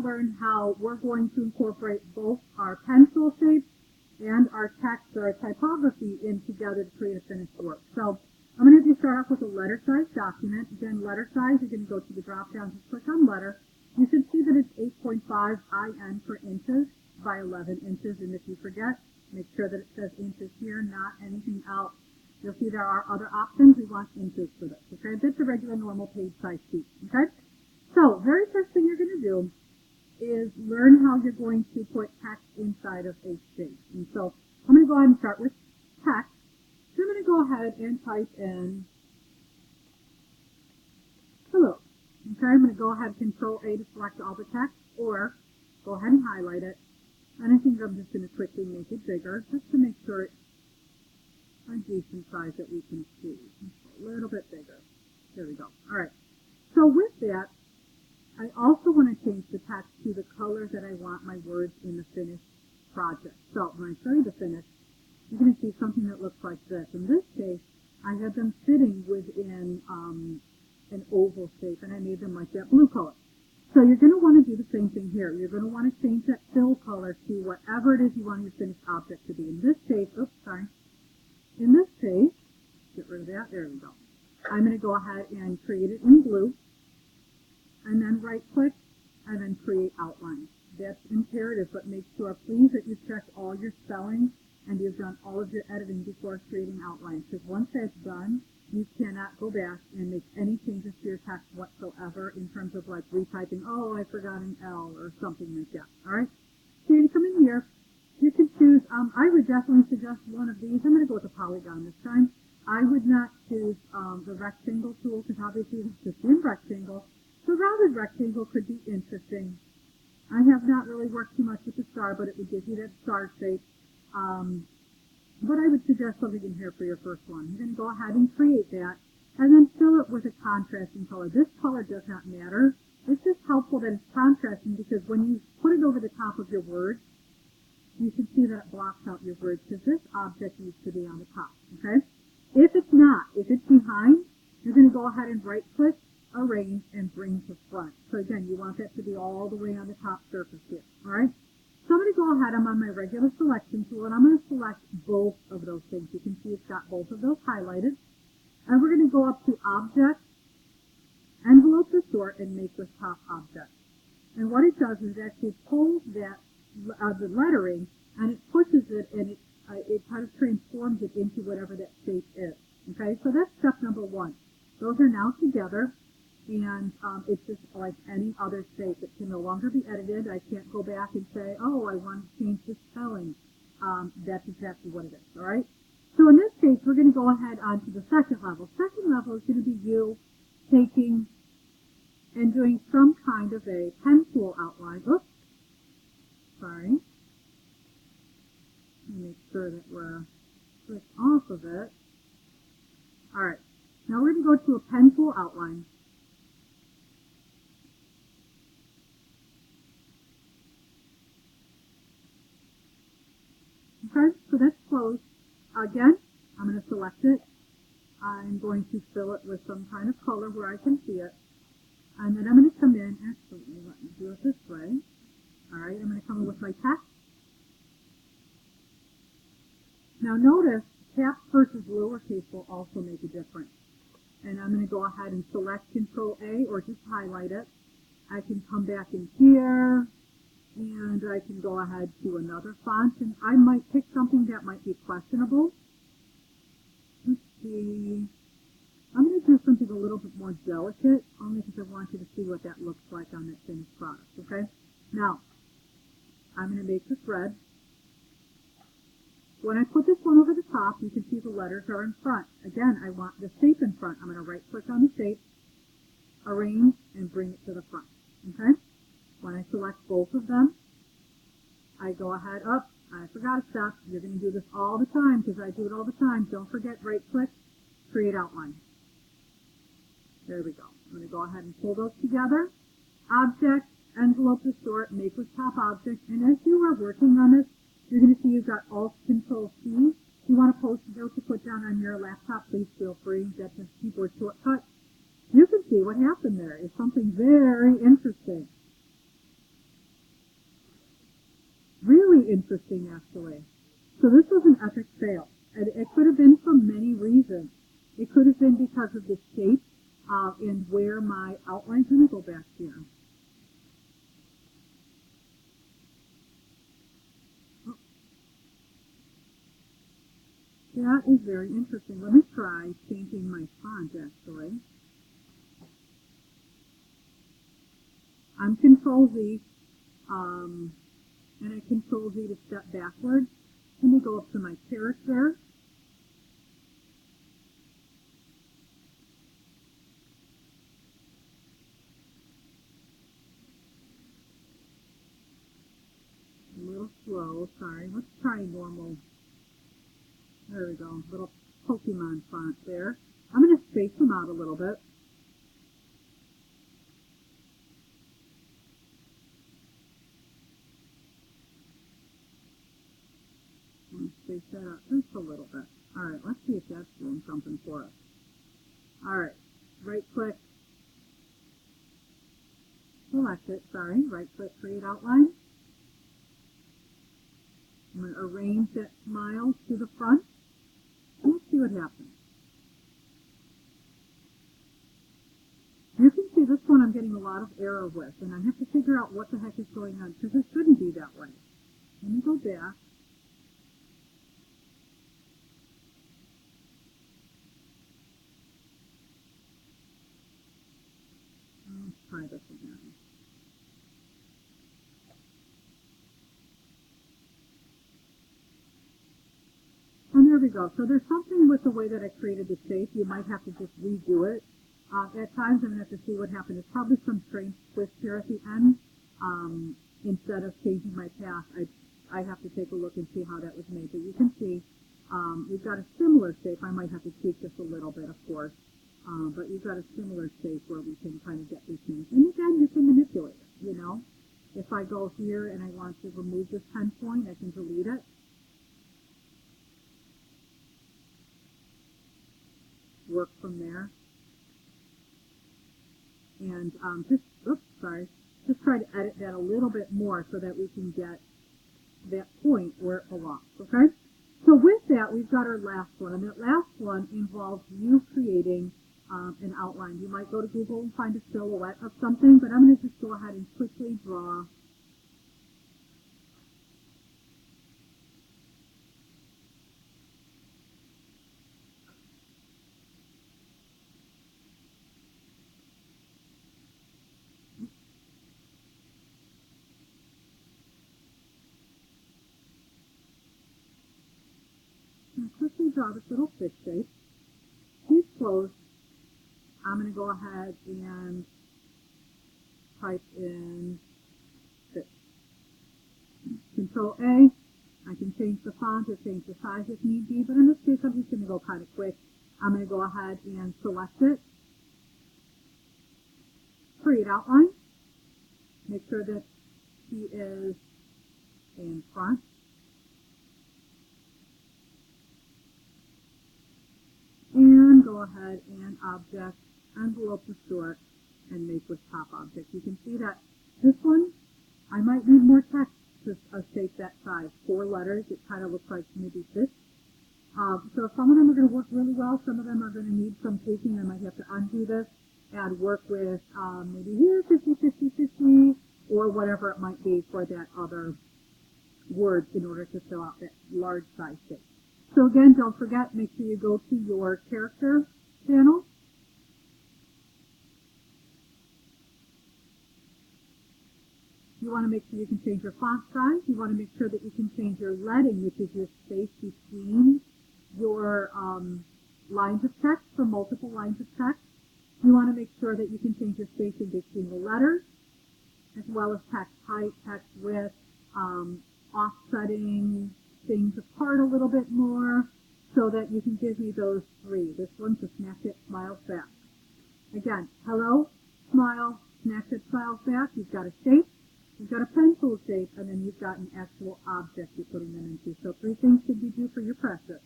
learn how we're going to incorporate both our pencil shapes and our text or our typography in together to create a finished work. So I'm going to start off with a letter size document. Again, letter size, you're going to go to the drop down, just click on letter. You should see that it's 8.5 IN per inches by 11 inches. And if you forget, make sure that it says inches here, not anything else. You'll see there are other options. We want inches for this. Okay, that's a regular normal page size sheet. Okay, so very first thing you're going to do is learn how you're going to put text inside of a shape. And so I'm going to go ahead and start with text. So I'm going to go ahead and type in hello. Okay, I'm going to go ahead and Control A to select all the text, or go ahead and highlight it. And I think I'm just going to quickly make it bigger, just to make sure it's a decent size that we can see. A little bit bigger. There we go. All right. So with that, I also want to change the text to the color that I want my words in the finished project. So when I show you the finish, you're going to see something that looks like this. In this case, I have them sitting within an oval shape, and I made them like that blue color. So you're going to want to do the same thing here. You're going to want to change that fill color to whatever it is you want your finished object to be. In this case, in this case, get rid of that. There we go. I'm going to go ahead and create it in blue. And then right-click, and then create outline. That's imperative, but make sure, please, that you've checked all your spelling and you've done all of your editing before creating outlines. Because once that's done, you cannot go back and make any changes to your text whatsoever in terms of like retyping, oh, I forgot an L or something like that. All right? So you're going to come in here. You can choose, I would definitely suggest one of these. I'm going to go with the polygon this time. I would not choose the rectangle tool because obviously it's just in rectangle. The rounded rectangle could be interesting. I have not really worked too much with the star, but it would give you that star shape. But I would suggest something in here for your first one. You're going to go ahead and create that, and then fill it with a contrasting color. This color does not matter. It's just helpful that it's contrasting because when you put it over the top of your words, you can see that it blocks out your words because this object needs to be on the top. Okay? If it's not, if it's behind, you're going to go ahead and right-click, arrange, and bring to front. So again, you want that to be all the way on the top surface here. All right? So I'm going to go ahead, I'm on my regular selection tool, and I'm going to select both of those things. You can see it's got both of those highlighted. And we're going to go up to Object, Envelope to Sort, and Make with Top Object. And what it does is it actually pulls that the lettering, and it pushes it, and it kind of transforms it into whatever that shape is. Okay? So that's step number one. Those are now together. And it's just like any other shape. It can no longer be edited. I can't go back and say, oh, I want to change the spelling. That's exactly what it is, all right? So in this case, we're going to go ahead on to the second level. Second level is going to be you taking and doing some kind of a pen tool outline. Oops, sorry. Let me make sure that we're clicked off of it. All right. Now we're going to go to a pen tool outline. Okay, so that's closed. Again, I'm going to select it. I'm going to fill it with some kind of color where I can see it. And then I'm going to come in, actually, let me do it this way. All right, I'm going to come in with my text. Now notice, caps versus lowercase will also make a difference. And I'm going to go ahead and select Control A or just highlight it. I can come back in here. And I can go ahead to another font, and I might pick something that might be questionable. Let's see. I'm going to do something a little bit more delicate, only because I want you to see what that looks like on that finished product, okay? Now, I'm going to make this red. When I put this one over the top, you can see the letters are in front. Again, I want the shape in front. I'm going to right-click on the shape, arrange, and bring it to the front, okay? When I select both of them, I go ahead up. I forgot a step. You're going to do this all the time because I do it all the time. Don't forget, right-click, create outline. There we go. I'm going to go ahead and pull those together. Object, envelope to sort, make with top object. And as you are working on this, you're going to see you've got Alt-Control-C. If you want to post a note to put down on your laptop, please feel free. That's a keyboard shortcut. You can see what happened there. It's something very interesting. really interesting, actually. So this was an epic fail. And it could have been for many reasons. It could have been because of the shape and where my outlines. Let me go back here. That is very interesting. Let me try changing my font, actually. I'm Control Z, and I Control Z to step backwards. Let me go up to my character. A little slow, sorry. Let's try normal. There we go, little Pokemon font there. I'm going to space them out a little bit. Let's space that out just a little bit. Alright, let's see if that's doing something for us. Alright, right click, select it, sorry, right click, create outline. I'm going to arrange that smile to the front. Let's see what happens. You can see this one I'm getting a lot of error with, and I have to figure out what the heck is going on, because it shouldn't be that way. Let me go back. Let's try this again. And there we go. So there's something with the way that I created the shape. You might have to just redo it. At times I'm going to have to see what happened. There's probably some strange twist here at the end. Instead of changing my path, I have to take a look and see how that was made. But you can see we've got a similar shape. I might have to tweak this a little bit, of course. But you've got a similar shape where we can kind of get these things. And again, you can manipulate it, you know. If I go here and I want to remove this pen point, I can delete it. Work from there. And just try to edit that a little bit more so that we can get that point where it belongs, okay? So with that, we've got our last one, and that last one involves you creating an outline. You might go to Google and find a silhouette of something, but I'm going to just go ahead and quickly draw this little fish shape. Please close. I'm going to go ahead and type in fish. Control A. I can change the font or change the size if need be, but in this case I'm just going to go kind of quick. I'm going to go ahead and select it. Create outline. Make sure that he is in front. And go ahead and object, envelope the short, and make with top object. You can see that this one, I might need more text to shape that size. 4 letters, it kind of looks like maybe fish. So some of them are going to work really well. Some of them are going to need some tweaking. I might have to undo this and work with maybe here 50, 50, 50, or whatever it might be for that other word in order to fill out that large size shape. So again, don't forget, make sure you go to your character channel. You want to make sure you can change your font size. You want to make sure that you can change your leading, which is your space between your lines of text for multiple lines of text. You want to make sure that you can change your spacing between the letters, as well as text height, text width, offsetting things apart a little bit more, so that you can give me those 3. This one's a snap it, smile back. Again, hello, smile, snap it, smile back. You've got a shape, you've got a pencil shape, and then you've got an actual object you're putting them into. So 3 things should you do for your practice.